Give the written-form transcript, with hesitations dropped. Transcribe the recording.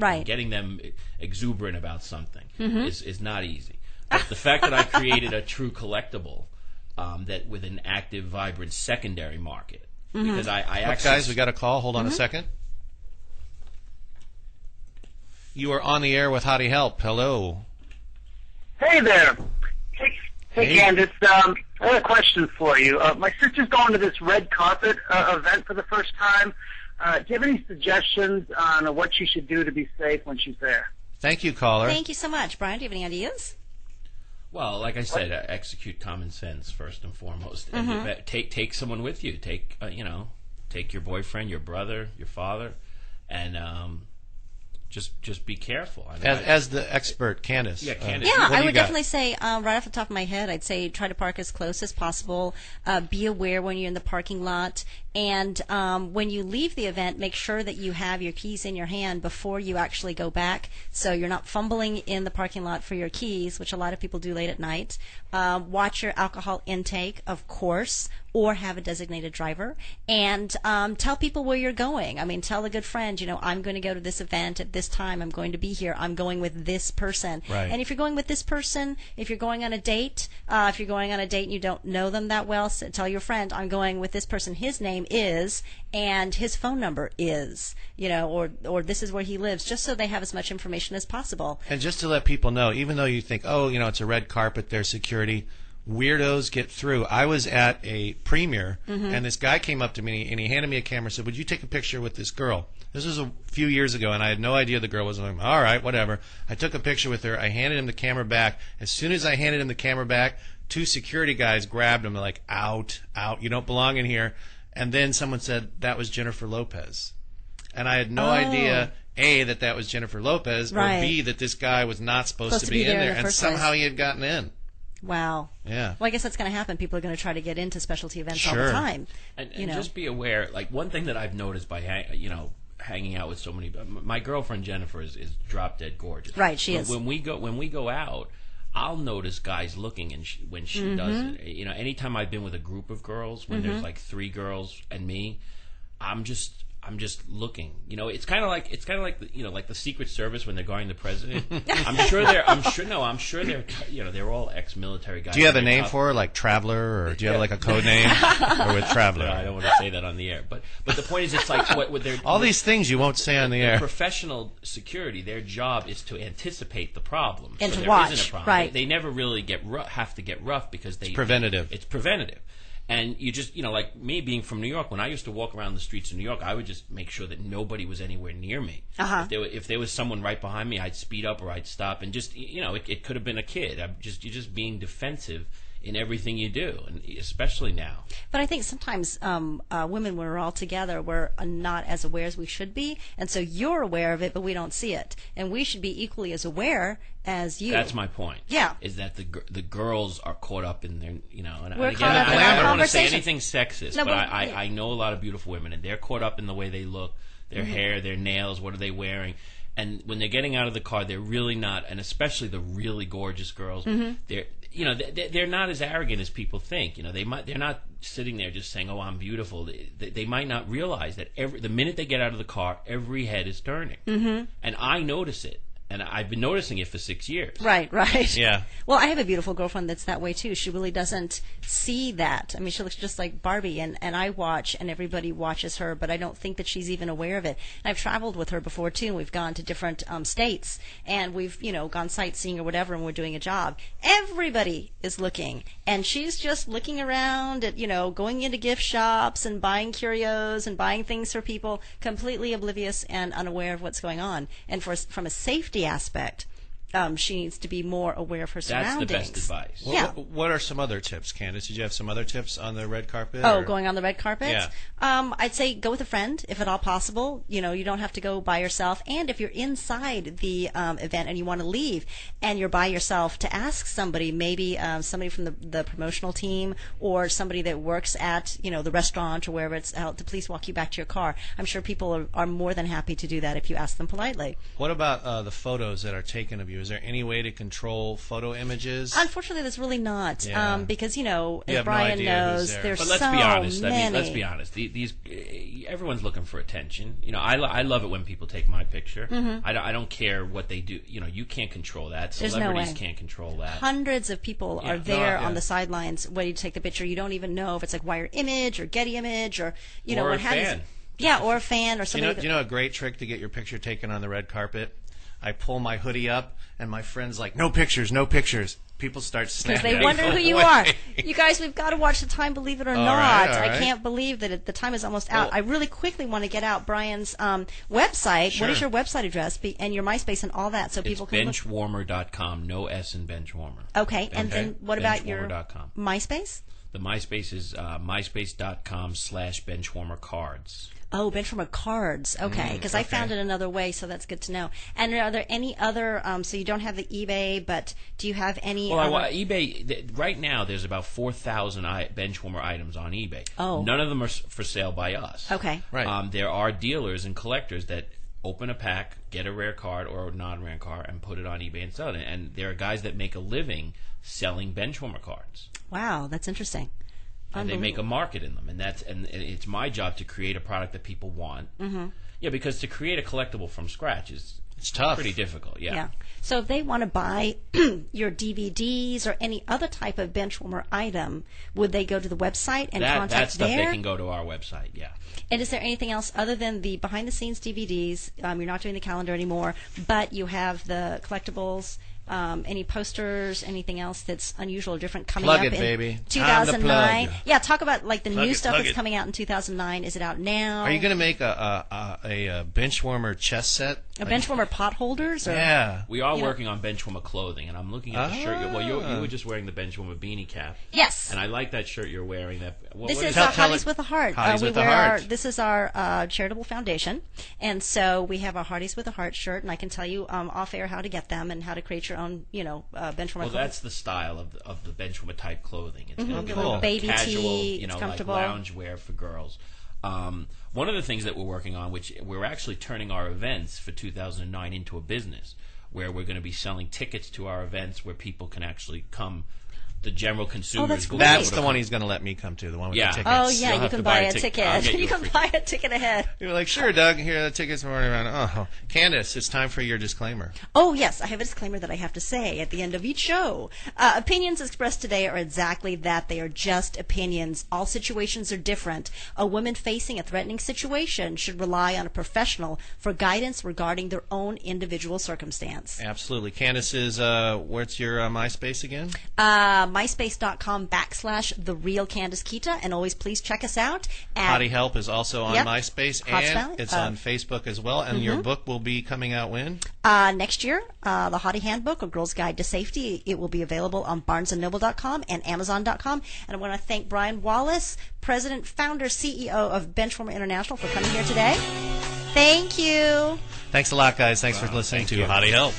Right. Getting them exuberant about something is not easy. But the fact that I created a true collectible that with an active, vibrant secondary market, because I actually... Guys, we got a call. Hold on a second. You are on the air with Hottie Help. Hello. Hey there. Hey, Candace. I have a question for you. My sister's going to this red carpet event for the first time. Do you have any suggestions on what she should do to be safe when she's there? Thank you, caller. Thank you so much. Brian, do you have any ideas? Well, like I said, execute common sense first and foremost. And take someone with you. Take take your boyfriend, your brother, your father, and just be careful. I mean, as the expert, Candace. Yeah, Candace. Yeah, I would definitely say, right off the top of my head, I'd say try to park as close as possible. Be aware when you're in the parking lot. And when you leave the event, make sure that you have your keys in your hand before you actually go back, so you're not fumbling in the parking lot for your keys, which a lot of people do late at night. Watch your alcohol intake, of course, or have a designated driver. And tell people where you're going. I mean, tell a good friend, I'm going to go to this event at this time. I'm going to be here. I'm going with this person. Right. And if you're going with this person, if you're going on a date, and you don't know them that well, so tell your friend, I'm going with this person. His name is, and his phone number is, or this is where he lives, just so they have as much information as possible. And just to let people know, even though you think, it's a red carpet, there's security, weirdos get through. I was at a premiere, and this guy came up to me, and he handed me a camera and said, would you take a picture with this girl? This was a few years ago, and I had no idea the girl was like, all right, whatever. I took a picture with her. I handed him the camera back. As soon as I handed him the camera back, 2 security guys grabbed him. They're like, out, you don't belong in here. And then someone said that was Jennifer Lopez. And I had no idea, A, that was Jennifer Lopez, right, or B, that this guy was not supposed to be in there. And somehow he had gotten in. Wow. Yeah. Well, I guess that's going to happen. People are going to try to get into specialty events all Sure. the time. And just be aware, like one thing that I've noticed by hanging out with so many, my girlfriend Jennifer is drop dead gorgeous. Right, she is. When we go out, I'll notice guys looking, and when she doesn't. Anytime I've been with a group of girls, when there's like 3 girls and me, I'm just looking. It's kind of like like the Secret Service when they're guarding the president. I'm sure they're they're all ex-military guys. Do you have a name for her, like Traveler, or do you have like a code name, or with Traveler? No, I don't want to say that on the air. But the point is, it's like what they're all these things you won't say on the air. Professional security, their job is to anticipate the problem, and so to there watch. isn't a problem. Right. They never really have to get rough because it's preventative. It's preventative. And you just, like me being from New York, when I used to walk around the streets of New York, I would just make sure that nobody was anywhere near me. If there was someone right behind me, I'd speed up or I'd stop. And just, it could have been a kid. You're just being defensive in everything you do, and especially now. But I think sometimes women, when we're all together, we're not as aware as we should be. And so you're aware of it, but we don't see it. And we should be equally as aware as you. That's my point. Yeah. Is that the girls are caught up in their, and we're again, caught up in I our don't want to say conversation. anything sexist, No, but I know a lot of beautiful women, and they're caught up in the way they look, their hair, their nails, what are they wearing. And when they're getting out of the car, they're really not, and especially the really gorgeous girls, they're not as arrogant as people think. They're not sitting there just saying, "Oh, I'm beautiful." They might not realize that the minute they get out of the car, every head is turning, and I notice it. And I've been noticing it for 6 years. Right. Yeah. Well, I have a beautiful girlfriend that's that way, too. She really doesn't see that. I mean, she looks just like Barbie, and I watch, and everybody watches her, but I don't think that she's even aware of it. And I've traveled with her before, too, and we've gone to different states, and we've, gone sightseeing or whatever, and we're doing a job. Everybody is looking, and she's just looking around at, going into gift shops and buying curios and buying things for people, completely oblivious and unaware of what's going on. And from a safety aspect, she needs to be more aware of her surroundings. That's the best advice. Well, yeah. What are some other tips, Candace? Did you have some other tips on the red carpet? Oh, going on the red carpet? Yeah. I'd say go with a friend, if at all possible. You don't have to go by yourself. And if you're inside the event and you want to leave and you're by yourself, to ask somebody, maybe somebody from the promotional team or somebody that works at, the restaurant or wherever it's out, to please walk you back to your car. I'm sure people are more than happy to do that if you ask them politely. What about the photos that are taken of you you? Is there any way to control photo images? Unfortunately, there's really not, Yeah. because as have no Brian idea who's knows, there. there's But let's so be honest. many. I mean, let's be honest. These everyone's looking for attention. I love it when people take my picture. I don't care what they do. You can't control that. There's no Celebrities way. can't control that. Hundreds of people Yeah. are there No, yeah. on the sidelines waiting to take the picture. You don't even know if it's like Wire Image or Getty Image or Or what a have you. fan. Yeah, or a fan or Do you somebody. know, do you know a great trick to get your picture taken on the red carpet? I pull my hoodie up, and my friend's like, "No pictures, no pictures." People start because snapping. they wonder who you away. are. You guys, we've got to watch the time, believe it or not. right, all I right. can't believe that the time is almost out. Well- I really quickly want to get out Brian's website. Sure. What is your website address and your MySpace and all that so It's people can look? benchwarmer.com. No S in Benchwarmer. Okay, and then what about your benchwarmer.com. MySpace? The MySpace is myspace.com/benchwarmercards. Oh, Benchwarmer cards. Okay, because I found it another way, so that's good to know. And are there any other? So you don't have the eBay, but do you have any? Well, other? eBay right now. There's about 4,000 Benchwarmer items on eBay. Oh. None of them are for sale by us. Okay. Right. There are dealers and collectors that open a pack, get a rare card or a non-rare card, and put it on eBay and sell it. And there are guys that make a living selling Benchwarmer cards. Wow, that's interesting. And they make a market in them, and it's my job to create a product that people want. Mm-hmm. Yeah, because to create a collectible from scratch is It's tough. pretty difficult. Yeah. So if they want to buy your DVDs or any other type of Benchwarmer item, would they go to the website and that contact stuff there? they can go to our website. Yeah. And is there anything else other than the behind-the-scenes DVDs? You're not doing the calendar anymore, but you have the collectibles. Any posters, anything else that's unusual or different coming Plug up it, in baby. Time to 2009? plug. Yeah, talk about like the Plug new it, stuff plug that's it. coming out in 2009. Is it out now? Are you going to make a Benchwarmer chess set? a Benchwarmer pot holders? Or? Yeah. We are Yeah. working on Benchwarmer clothing, and I'm looking at the shirt. Well, you Ah. were just wearing the Benchwarmer beanie cap, Yes. and I like that shirt you're wearing. This what is Tell- our tell Hotties it- with a Heart. Hotties We with a wear Heart. this is our charitable foundation, and so we have our Hotties with a Heart shirt, and I can tell you off air how to get them and how to create your own, Benchwarmer. Well, clothing. that's the style of the Benchwarmer type clothing. It's going to be Cool. like Baby casual, tee, it's like comfortable. lounge wear for girls. One of the things that we're working on, which we're actually turning our events for 2009 into a business, where we're going to be selling tickets to our events where people can actually come. The general consumers. that's will great. be able That's to the come. one he's going to let me come to, the one with Yeah. the tickets. Oh yeah, You'll you have can to buy buy a a ticket. I'll ticket. get You you a can free buy a ticket ahead. You're like, sure, Doug, here are the tickets for running around. Oh, Candace, it's time for your disclaimer. Oh, yes, I have a disclaimer that I have to say at the end of each show. Opinions expressed today are exactly that. They are just opinions. All situations are different. A woman facing a threatening situation should rely on a professional for guidance regarding their own individual circumstance. Absolutely. Candace is, where's your MySpace again? MySpace.com/The Real Candace Kita, and always please check us out at Hottie Help is also on Yep. MySpace, Hot and Style. it's on Facebook as well. And your book will be coming out when? next year, the Hottie Handbook, A Girl's Guide to Safety. It will be available on BarnesandNoble.com and Amazon.com. And I want to thank Brian Wallis, President, Founder, CEO of Benchwarmer International, for coming here today. Thank you. Thanks a lot, guys. Thanks for listening thank to you. Hottie Help.